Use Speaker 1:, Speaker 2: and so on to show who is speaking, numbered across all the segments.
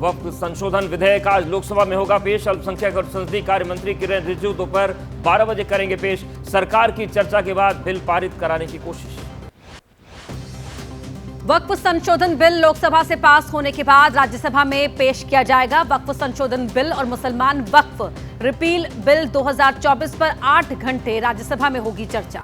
Speaker 1: वक्फ संशोधन विधेयक आज लोकसभा में होगा पेश। अल्पसंख्यक और संसदीय कार्य मंत्री किरेन रिजिजू दोपहर 12 बजे करेंगे पेश। सरकार की चर्चा के बाद बिल पारित कराने की कोशिश।
Speaker 2: वक्फ संशोधन बिल लोकसभा से पास होने के बाद राज्यसभा में पेश किया जाएगा। वक्फ संशोधन बिल और मुसलमान वक्फ रिपील बिल 2024 पर 8 घंटे राज्यसभा में होगी चर्चा।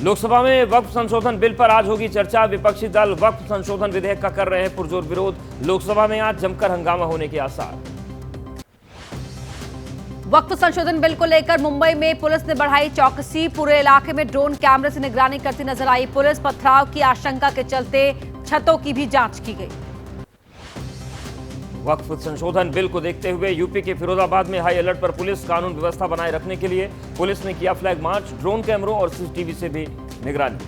Speaker 1: लोकसभा में वक्फ संशोधन बिल पर आज होगी चर्चा। विपक्षी दल वक्फ संशोधन विधेयक का कर रहे हैं पुरजोर विरोध। लोकसभा में आज जमकर हंगामा होने के आसार।
Speaker 2: वक्फ संशोधन बिल को लेकर मुंबई में पुलिस ने बढ़ाई चौकसी। पूरे इलाके में ड्रोन कैमरे से निगरानी करती नजर आई पुलिस। पथराव की आशंका के चलते छतों की भी जांच की गई।
Speaker 1: वक्फ संशोधन बिल को देखते हुए यूपी के फिरोजाबाद में हाई अलर्ट पर पुलिस। कानून व्यवस्था बनाए रखने के लिए पुलिस ने किया फ्लैग मार्च। ड्रोन कैमरों और सीसीटीवी से भी निगरानी।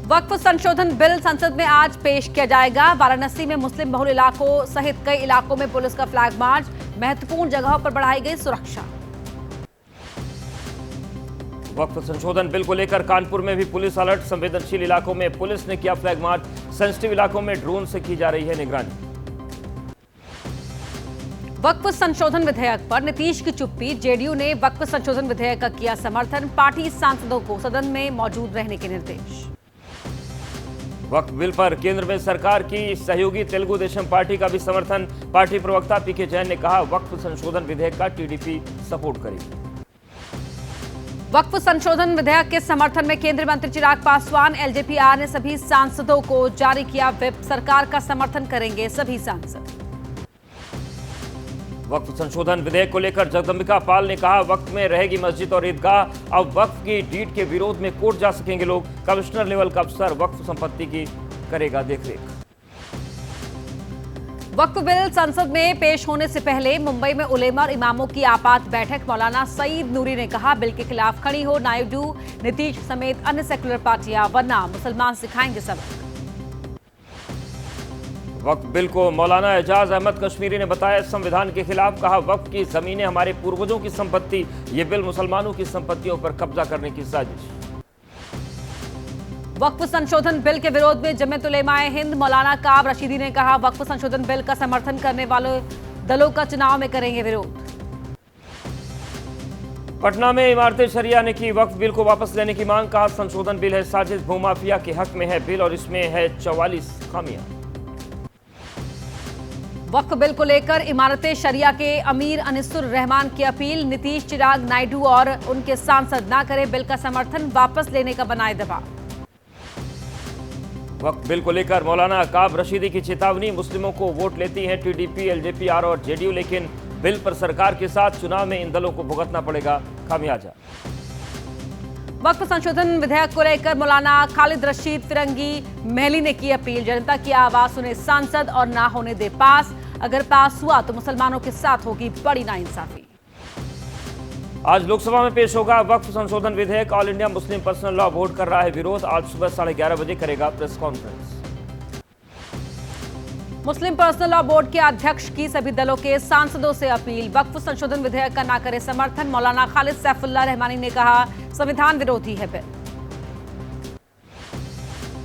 Speaker 2: वक्फ संशोधन बिल संसद में आज पेश किया जाएगा। वाराणसी में मुस्लिम बहुल इलाकों सहित कई इलाकों में पुलिस का फ्लैग मार्च। महत्वपूर्ण जगहों पर बढ़ाई गई सुरक्षा।
Speaker 1: वक्फ संशोधन बिल को लेकर कानपुर में भी पुलिस अलर्ट। संवेदनशील इलाकों में पुलिस ने किया फ्लैग मार्च। सेंसिटिव इलाकों में ड्रोन से की जा रही है निगरानी।
Speaker 2: वक्फ संशोधन विधेयक पर नीतीश की चुप्पी। जेडीयू ने वक्फ संशोधन विधेयक का किया समर्थन। पार्टी सांसदों को सदन में मौजूद रहने के निर्देश।
Speaker 1: वक्फ बिल पर केंद्र में सरकार की सहयोगी तेलुगु देशम पार्टी का भी समर्थन। पार्टी प्रवक्ता पीके जैन ने कहा वक्फ संशोधन विधेयक का टीडीपी सपोर्ट करेगी।
Speaker 2: वक्फ संशोधन विधेयक के समर्थन में केंद्रीय मंत्री चिराग पासवान। एलजेपीआर ने सभी सांसदों को जारी किया व्हिप। सरकार का समर्थन करेंगे सभी सांसद।
Speaker 1: वक्फ संशोधन विधेयक को लेकर जगदंबिका पाल ने कहा वक्फ में रहेगी मस्जिद और ईदगाह। अब वक्फ की डीड के विरोध में कोर्ट जा सकेंगे लोग। कमिश्नर लेवल का अफसर वक्फ संपत्ति की करेगा देखरेख।
Speaker 2: वक्फ बिल संसद में पेश होने से पहले मुंबई में उलेमा और इमामों की आपात बैठक। मौलाना सईद नूरी ने कहा बिल के खिलाफ खड़ी हो नायडू, नीतीश समेत अन्य सेकुलर पार्टियां, वरना मुसलमान सिखाएंगे सबक।
Speaker 1: वक्फ बिल को मौलाना एजाज अहमद कश्मीरी ने बताया संविधान के खिलाफ। कहा वक्फ की जमीनें हमारे पूर्वजों की संपत्ति। ये बिल मुसलमानों की संपत्तियों पर कब्जा करने की साजिश।
Speaker 2: वक्फ संशोधन बिल के विरोध में जमीयत उलेमाए हिंद मौलाना काब रशीदी ने कहा वक्फ संशोधन बिल का समर्थन करने वाले दलों का चुनाव में करेंगे विरोध।
Speaker 1: पटना में इमारतें शरिया ने की वक्फ बिल को वापस लेने की मांग। कहा संशोधन बिल है साजिश, भूमाफिया के हक में है बिल और इसमें है 44 खामियां।
Speaker 2: वक्फ बिल को लेकर इमारतें शरिया के अमीर अनिसुर रहमान की अपील। नीतीश, चिराग, नायडू और उनके सांसद ना करें बिल का समर्थन, वापस लेने का बनाए दबाव।
Speaker 1: वक्फ बिल को लेकर मौलाना काब रशीदी की चेतावनी। मुस्लिमों को वोट लेती हैं टीडीपी, एलजेपीआर और जेडीयू, लेकिन बिल पर सरकार के साथ चुनाव में इन दलों को भुगतना पड़ेगा खामियाजा।
Speaker 2: वक्फ संशोधन विधेयक को लेकर मौलाना खालिद रशीद फिरंगी महली ने की अपील। जनता की आवाज सुने सांसद और ना होने दे पास। अगर पास हुआ तो मुसलमानों के साथ होगी बड़ी नाइंसाफी।
Speaker 1: आज लोकसभा में पेश होगा वक्फ संशोधन विधेयक। All India Muslim personal law board कर रहा है विरोध। आज सुबह 11:30 बजे करेगा प्रेस कॉन्फ्रेंस।
Speaker 2: मुस्लिम पर्सनल लॉ बोर्ड के अध्यक्ष की सभी दलों के सांसदों से अपील। वक्फ संशोधन विधेयक का ना करे समर्थन। मौलाना खालिद सैफुल्लाह रहमानी ने कहा संविधान विरोधी है बिल।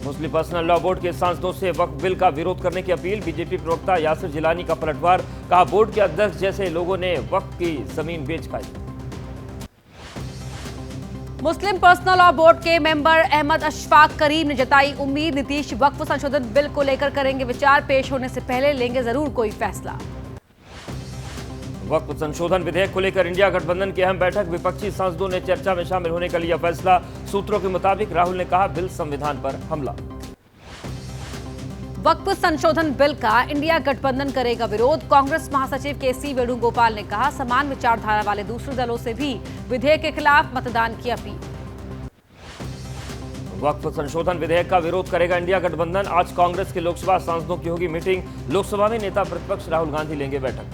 Speaker 1: मुस्लिम पर्सनल लॉ बोर्ड के सांसदों से वक्फ बिल का विरोध करने की अपील। बीजेपी प्रवक्ता यासिर जिलानी का पलटवार। कहा बोर्ड के अध्यक्ष जैसे लोगों ने वक्फ की जमीन बेच खाई।
Speaker 2: मुस्लिम पर्सनल लॉ बोर्ड के मेंबर अहमद अशफाक करीम ने जताई उम्मीद नीतीश वक्फ संशोधन बिल को लेकर करेंगे विचार। पेश होने से पहले लेंगे जरूर कोई फैसला।
Speaker 1: वक्फ संशोधन विधेयक को लेकर इंडिया गठबंधन की अहम बैठक। विपक्षी सांसदों ने चर्चा में शामिल होने का लिया फैसला। सूत्रों के मुताबिक राहुल ने कहा बिल संविधान पर हमला।
Speaker 2: वक्फ संशोधन बिल का इंडिया गठबंधन करेगा विरोध। कांग्रेस महासचिव केसी वेणुगोपाल ने कहा समान विचारधारा वाले दूसरे दलों से भी विधेयक के खिलाफ मतदान की अपील।
Speaker 1: वक्फ संशोधन विधेयक का विरोध करेगा इंडिया गठबंधन। आज कांग्रेस के लोकसभा सांसदों की होगी मीटिंग। लोकसभा में नेता प्रतिपक्ष राहुल गांधी लेंगे बैठक।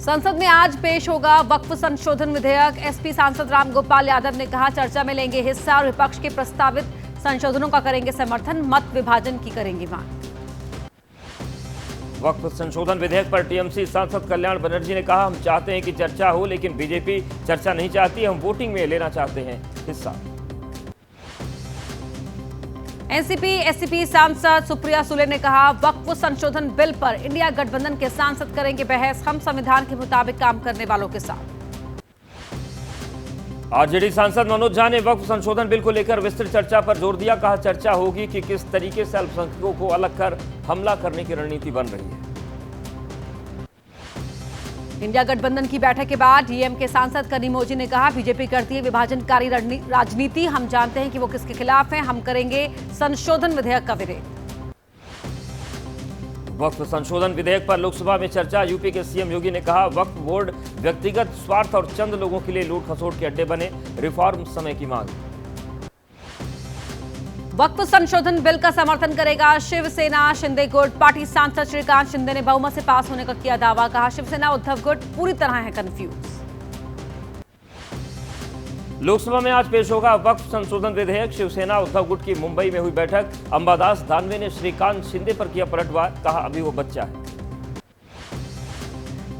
Speaker 2: संसद में आज पेश होगा वक्फ संशोधन विधेयक। एसपी सांसद रामगोपाल यादव ने कहा चर्चा में लेंगे हिस्सा और विपक्ष के प्रस्तावित संशोधनों का करेंगे समर्थन। मत विभाजन की करेंगे मांग।
Speaker 1: वक्फ संशोधन विधेयक पर टीएमसी सांसद कल्याण बनर्जी ने कहा हम चाहते हैं कि चर्चा हो, लेकिन बीजेपी चर्चा नहीं चाहती। हम वोटिंग में लेना चाहते हैं हिस्सा।
Speaker 2: एनसीपी एससीपी सांसद सुप्रिया सुले ने कहा, वक्फ संशोधन बिल पर इंडिया गठबंधन के सांसद करेंगे बहस, हम संविधान के मुताबिक काम करने वालों के साथ।
Speaker 1: आरजेडी सांसद मनोज झा ने वक्फ संशोधन बिल को लेकर विस्तृत चर्चा पर जोर दिया। कहा, चर्चा होगी कि किस तरीके से अल्पसंख्यकों को अलग कर हमला करने की रणनीति बन रही है।
Speaker 2: इंडिया गठबंधन की बैठक के बाद डीएम के सांसद कनिमोझी ने कहा, बीजेपी करती है विभाजनकारी राजनीति, हम जानते हैं कि वो किसके खिलाफ हैं, हम करेंगे संशोधन विधेयक का विरोध।
Speaker 1: वक्फ संशोधन विधेयक पर लोकसभा में चर्चा। यूपी के सीएम योगी ने कहा, वक्फ बोर्ड व्यक्तिगत स्वार्थ और चंद लोगों के लिए लूट खसोट के अड्डे बने, रिफॉर्म समय की मांग।
Speaker 2: वक्फ संशोधन बिल का समर्थन करेगा शिवसेना शिंदे गुट। पार्टी सांसद श्रीकांत शिंदे ने बहुमत से पास होने का किया दावा। कहा, शिवसेना उद्धव गुट पूरी तरह है कंफ्यूज।
Speaker 1: लोकसभा में आज पेश होगा वक्फ संशोधन विधेयक। शिवसेना उद्धव गुट की मुंबई में हुई बैठक। अंबादास दानवे ने श्रीकांत शिंदे पर किया पलटवार। कहा, अभी वो बच्चा है।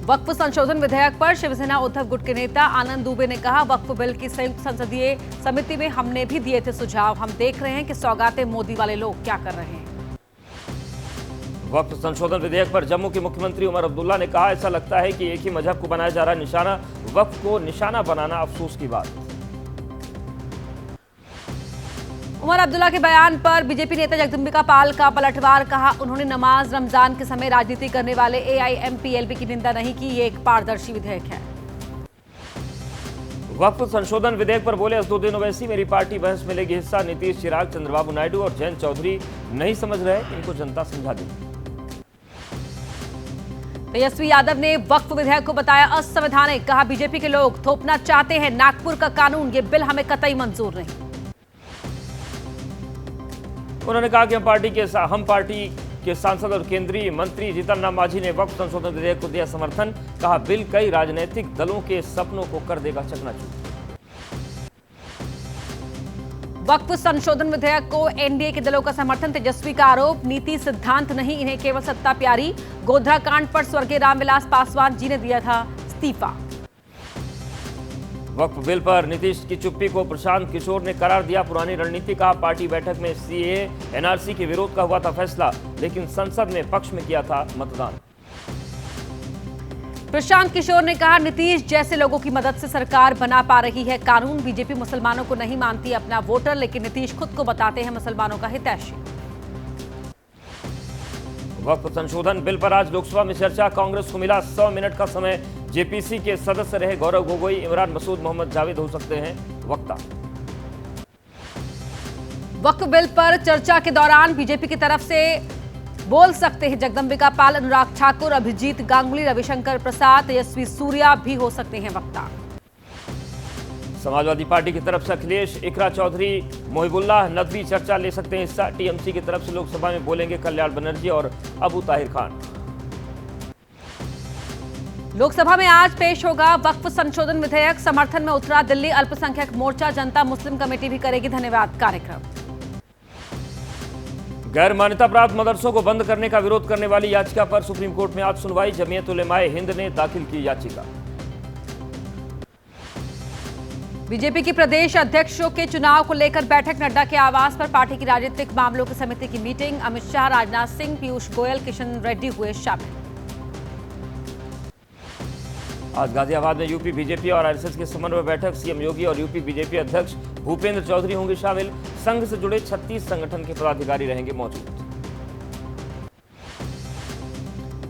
Speaker 2: वक्फ संशोधन विधेयक पर शिवसेना उद्धव गुट के नेता आनंद दुबे ने कहा, वक्फ बिल की संयुक्त संसदीय समिति में हमने भी दिए थे सुझाव, हम देख रहे हैं कि सौगातें मोदी वाले लोग क्या कर रहे हैं।
Speaker 1: वक्फ संशोधन विधेयक पर जम्मू के मुख्यमंत्री उमर अब्दुल्ला ने कहा, ऐसा लगता है कि एक ही मजहब को बनाया जा रहा निशाना, वक्फ को निशाना बनाना अफसोस की बात।
Speaker 2: उमर अब्दुल्ला के बयान पर बीजेपी नेता जगदम्बिका पाल का पलटवार। कहा, उन्होंने नमाज रमजान के समय राजनीति करने वाले एआईएमपीएलबी की निंदा नहीं की, ये एक पारदर्शी विधेयक है।
Speaker 1: वक्फ संशोधन विधेयक पर बोले, 2 दिन ओवैसी मेरी पार्टी बहस में लेगी हिस्सा। नीतीश, चिराग, चंद्रबाबू नायडू और जयंत चौधरी नहीं समझ रहे, इनको जनता समझा दी।
Speaker 2: तेजस्वी यादव ने वक्फ विधेयक को बताया असंवैधानिक। कहा, बीजेपी के लोग थोपना चाहते हैं नागपुर का कानून, ये बिल हमें कतई मंजूर नहीं।
Speaker 1: उन्होंने कहा कि हम पार्टी के सांसद और केंद्रीय मंत्री जीतन राम मांझी ने वक्फ संशोधन विधेयक को दिया समर्थन। कहा, बिल कई राजनीतिक दलों के सपनों को कर देगा चकनाचूर।
Speaker 2: वक्फ संशोधन विधेयक को एनडीए के दलों का समर्थन। तेजस्वी का आरोप, नीति सिद्धांत नहीं, इन्हें केवल सत्ता प्यारी। गोधरा कांड पर स्वर्गीय रामविलास पासवान जी ने दिया था इस्तीफा।
Speaker 1: वक्फ बिल पर नीतीश की चुप्पी को प्रशांत किशोर ने करार दिया पुरानी रणनीति। कहा, पार्टी बैठक में सीएए एनआरसी के विरोध का हुआ था फैसला, लेकिन संसद में पक्ष में किया था मतदान।
Speaker 2: प्रशांत किशोर ने कहा, नीतीश जैसे लोगों की मदद से सरकार बना पा रही है कानून। बीजेपी मुसलमानों को नहीं मानती अपना वोटर, लेकिन नीतीश खुद को बताते हैं मुसलमानों का हितैषी।
Speaker 1: वक्फ संशोधन बिल पर आज लोकसभा में चर्चा। कांग्रेस को मिला 100 मिनट का समय। जेपीसी के सदस्य रहे गौरव गोगोई, इमरान मसूद, मोहम्मद जावेद हो सकते हैं वक्ता।
Speaker 2: वक्फ बिल पर चर्चा के दौरान बीजेपी की तरफ से बोल सकते हैं जगदम्बिका पाल, अनुराग ठाकुर, अभिजीत गांगुली, रविशंकर प्रसाद, तेजस्वी सूर्या भी हो सकते हैं वक्ता।
Speaker 1: समाजवादी पार्टी की तरफ से अखिलेश, इकरा चौधरी, मोहिबुल्लाह नदवी चर्चा ले सकते हैं हिस्सा। टीएमसी की तरफ से लोकसभा में बोलेंगे कल्याण बनर्जी और अबू ताहिर खान।
Speaker 2: लोकसभा में आज पेश होगा वक्फ संशोधन विधेयक। समर्थन में उतरा दिल्ली अल्पसंख्यक मोर्चा, जनता मुस्लिम कमेटी भी करेगी धन्यवाद कार्यक्रम।
Speaker 1: गैर मान्यता प्राप्त मदरसों को बंद करने का विरोध करने वाली याचिका पर सुप्रीम कोर्ट में आज सुनवाई। जमीयत उलेमाए हिंद ने दाखिल की याचिका।
Speaker 2: बीजेपी की प्रदेश अध्यक्षों के चुनाव को लेकर बैठक। नड्डा के आवास पर पार्टी की राजनीतिक मामलों की समिति की मीटिंग। अमित शाह, राजनाथ सिंह, पीयूष गोयल, किशन रेड्डी हुए शामिल।
Speaker 1: आज गाजियाबाद में यूपी बीजेपी और आरएसएस की समन्वय बैठक। सीएम योगी और यूपी बीजेपी अध्यक्ष भूपेंद्र चौधरी होंगे शामिल। संघ से जुड़े 36 संगठन के पदाधिकारी रहेंगे मौजूद।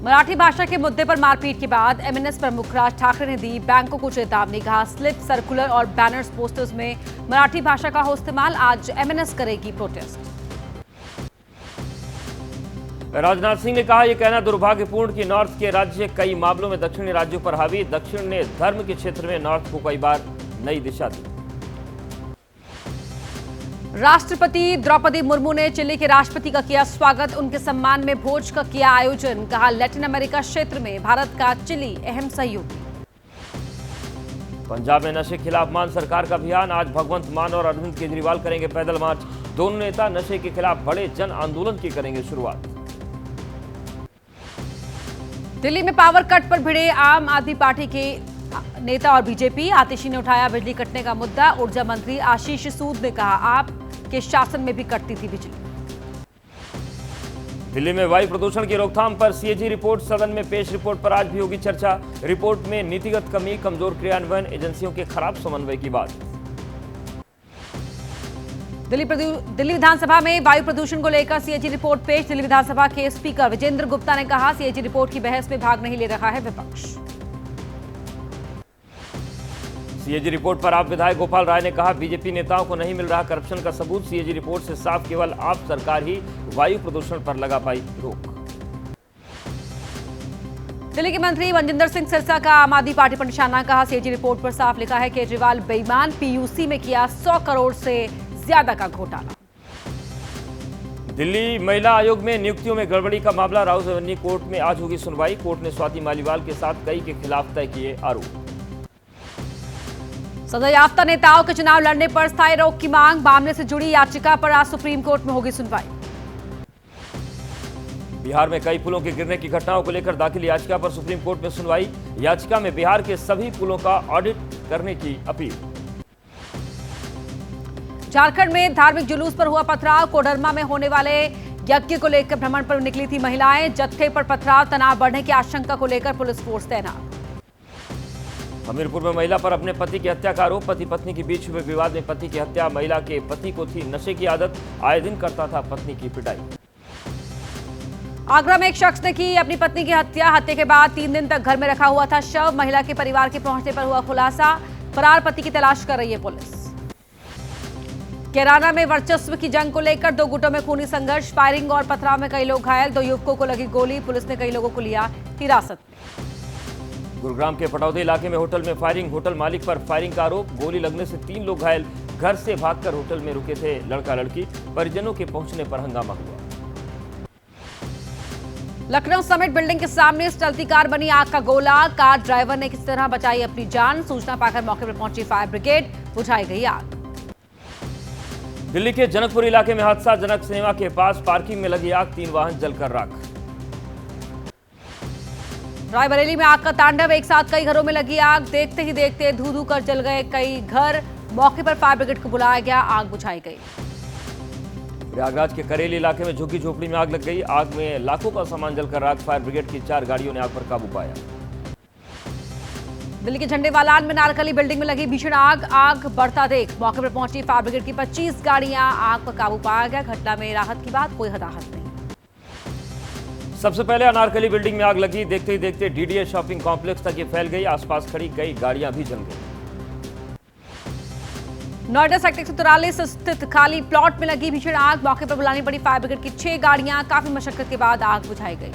Speaker 2: मराठी भाषा के मुद्दे पर मारपीट के बाद एमएनएस प्रमुख राज ठाकरे ने दी बैंकों को चेतावनी। कहा, स्लिप, सर्कुलर और बैनर्स, पोस्टर्स में मराठी भाषा का हो इस्तेमाल। आज एमएनएस करेगी प्रोटेस्ट।
Speaker 1: राजनाथ सिंह ने कहा, यह कहना दुर्भाग्यपूर्ण कि नॉर्थ के राज्य कई मामलों में दक्षिणी राज्यों पर हावी। दक्षिण ने धर्म के क्षेत्र में नॉर्थ को कई बार नई दिशा दी।
Speaker 2: राष्ट्रपति द्रौपदी मुर्मू ने चिली के राष्ट्रपति का किया स्वागत। उनके सम्मान में भोज का किया आयोजन। कहा, लैटिन अमेरिका क्षेत्र में भारत का चिली अहम सहयोगी।
Speaker 1: पंजाब में नशे के खिलाफ मान सरकार का अभियान। आज भगवंत मान और अरविंद केजरीवाल करेंगे पैदल मार्च। दोनों नेता नशे के खिलाफ बड़े जन आंदोलन की करेंगे शुरुआत।
Speaker 2: दिल्ली में पावर कट पर भिड़े आम आदमी पार्टी के नेता और बीजेपी। आतिशी ने उठाया बिजली कटने का मुद्दा। ऊर्जा मंत्री आशीष सूद ने कहा, आपके शासन में भी कटती थी बिजली।
Speaker 1: दिल्ली में वायु प्रदूषण की रोकथाम पर सीएजी रिपोर्ट, सदन में पेश रिपोर्ट पर आज भी होगी चर्चा। रिपोर्ट में नीतिगत कमी, कमजोर क्रियान्वयन, एजेंसियों के खराब समन्वय की बात।
Speaker 2: दिल्ली विधानसभा में वायु प्रदूषण को लेकर सीएजी रिपोर्ट पेश। दिल्ली विधानसभा के स्पीकर विजेंद्र गुप्ता ने कहा, सीएजी रिपोर्ट की बहस में भाग नहीं ले रहा है विपक्ष।
Speaker 1: सीएजी रिपोर्ट पर आप विधायक गोपाल राय ने कहा, बीजेपी नेताओं को नहीं मिल रहा करप्शन का सबूत। सीएजी रिपोर्ट से साफ केवल आप सरकार ही वायु प्रदूषण पर लगा पाई रोक।
Speaker 2: दिल्ली के मंत्री मनजिंदर सिंह सिरसा का आम आदमी पार्टी पर निशाना, कहा सीएजी रिपोर्ट पर साफ लिखा है केजरीवाल बेईमान, पीयूसी में किया 100 करोड़ से ज्यादा का घोटाला।
Speaker 1: दिल्ली महिला आयोग में नियुक्तियों में गड़बड़ी का मामला, राउत रेवन्यू कोर्ट में आज होगी सुनवाई। कोर्ट ने स्वाति मालीवाल के साथ कई के खिलाफ तय किए आरोप।
Speaker 2: सजायाफ्ता नेताओं के चुनाव लड़ने पर स्थायी रोक की मांग, मामले से जुड़ी याचिका पर आज सुप्रीम कोर्ट में होगी सुनवाई।
Speaker 1: बिहार में कई पुलों के गिरने की घटनाओं को लेकर दाखिल याचिका पर सुप्रीम कोर्ट में सुनवाई। याचिका में बिहार के सभी पुलों का ऑडिट करने की अपील।
Speaker 2: झारखंड में धार्मिक जुलूस पर हुआ पथराव, कोडरमा में होने वाले यज्ञ को लेकर भ्रमण पर निकली थी महिलाएं। जत्थे पर पथराव, तनाव बढ़ने की आशंका को लेकर पुलिस फोर्स तैनात।
Speaker 1: हमीरपुर में महिला पर अपने पति की हत्या का आरोप, पति पत्नी के बीच हुए विवाद में पति की हत्या। महिला के पति को थी नशे की आदत, आए दिन करता था पत्नी की पिटाई।
Speaker 2: आगरा में एक शख्स ने की अपनी पत्नी की हत्या। हत्या के बाद 3 दिन तक घर में रखा हुआ था शव। महिला के परिवार के पहुंचने पर हुआ खुलासा, फरार पति की तलाश कर रही है पुलिस। कैराना में वर्चस्व की जंग को लेकर 2 गुटों में खूनी संघर्ष, फायरिंग और पथराव में कई लोग घायल। 2 युवकों को लगी गोली, पुलिस ने कई लोगों को लिया हिरासत में।
Speaker 1: गुरुग्राम के पटौदी इलाके में होटल में फायरिंग, होटल मालिक पर फायरिंग का आरोप। गोली लगने से 3 लोग घायल। घर से भागकर होटल में रुके थे लड़का लड़की, परिजनों के पहुंचने पर हंगामा हुआ।
Speaker 2: लखनऊ समिट बिल्डिंग के सामने चलती कार बनी आग का गोला, कार ड्राइवर ने किस तरह बचाई अपनी जान। सूचना पाकर मौके पर पहुंची फायर ब्रिगेड, बुझाई गई आग।
Speaker 1: दिल्ली के जनकपुर इलाके में हादसा, जनक सिनेमा के पास पार्किंग में लगी आग, 3 वाहन जलकर राख।
Speaker 2: रायबरेली में आग का तांडव, एक साथ कई घरों में लगी आग। देखते ही देखते धू धू कर जल गए कई घर। मौके पर फायर ब्रिगेड को बुलाया गया, आग बुझाई गई।
Speaker 1: प्रयागराज के करेली इलाके में झुग्गी झोपड़ी में आग लग गई। आग में लाखों का सामान जलकर राख। फायर ब्रिगेड की 4 गाड़ियों ने आग पर काबू पाया।
Speaker 2: दिल्ली के झंडेवालान में नारकली बिल्डिंग में लगी भीषण आग, आग बढ़ता देख मौके पर पहुंची फायर ब्रिगेड की 25 गाड़ियां, आग पर काबू पाया गया। घटना में राहत की बात, कोई हताहत नहीं।
Speaker 1: सबसे पहले अनारकली बिल्डिंग में आग लगी, देखते ही देखते डीडीए शॉपिंग कॉम्प्लेक्स तक ये फैल गई। आसपास खड़ी कई गाड़ियां भी जल गई।
Speaker 2: नोएडा सेक्टर 143 स्थित खाली प्लॉट में लगी भीषण आग, मौके पर बुलानी पड़ी फायर ब्रिगेड की 6 गाड़ियां। काफी मशक्कत के बाद आग बुझाई गई।